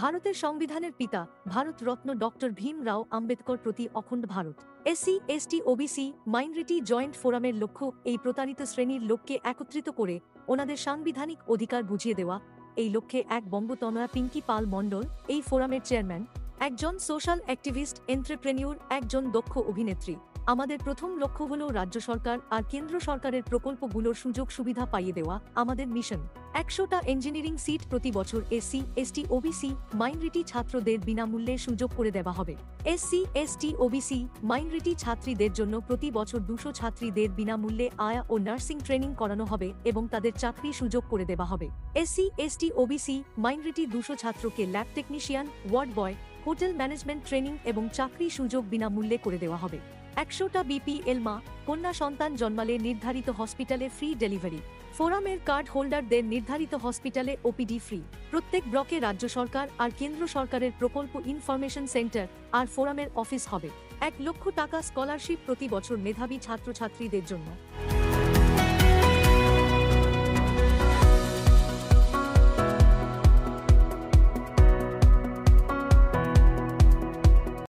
ভারতের সংবিধানের পিতা ভারত রত্ন ডক্টর ভীম রাও আম্বেদকর প্রতি অখণ্ড Bharat. SC ST OBC minority joint ফোরামের লক্ষ্য এই প্রতারিত শ্রেণীর লোককে একত্রিত করে ওনাদের সাংবিধানিক অধিকার বুঝিয়ে দেওয়া। এই লক্ষ্যে এক বঙ্গতনয়া পিঙ্কি পাল মণ্ডল এই ফোরামের চেয়ারম্যান, একজন সোশ্যাল অ্যাক্টিভিস্ট, এন্ট্রেপ্রেনিউর, একজন দক্ষ অভিনেত্রী। আমাদের প্রথম লক্ষ্য হল রাজ্য সরকার আর কেন্দ্র সরকারের প্রকল্পগুলোর সুযোগ সুবিধা পাইয়ে দেওয়া। আমাদের মিশন 100টা ইঞ্জিনিয়ারিং সিট প্রতি বছর এসসি এসটি ওবিসি মাইনরিটি ছাত্রদের বিনামূল্যে সুযোগ করে দেওয়া হবে। এসসি এসটি ওবিসি মাইনরিটি ছাত্রীদের জন্য প্রতি বছর 200 ছাত্রীদের বিনামূল্যে আয়া ও নার্সিং ট্রেনিং করানো হবে এবং তাদের চাকরি সুযোগ করে দেওয়া হবে। এসসি এসটি ওবিসি মাইনরিটি 200 ছাত্রকে lab technician, ward boy, hotel management training এবং চাকরি সুযোগ বিনামূল্যে করে দেওয়া হবে। 100টা বিপিএল মা কন্যা সন্তান জন্মালে নির্ধারিত হসপিটালে ফ্রি ডেলিভারি। ফোরামের কার্ড হোল্ডারদের নির্ধারিত হসপিটালে ওপিডি ফ্রি। প্রত্যেক ব্লকে রাজ্য সরকার আর কেন্দ্র সরকারের প্রকল্প ইনফরমেশন সেন্টার আর ফোরামের অফিস হবে। 1 লক্ষ টাকা স্কলারশিপ প্রতি বছর মেধাবী ছাত্রছাত্রীদের জন্য।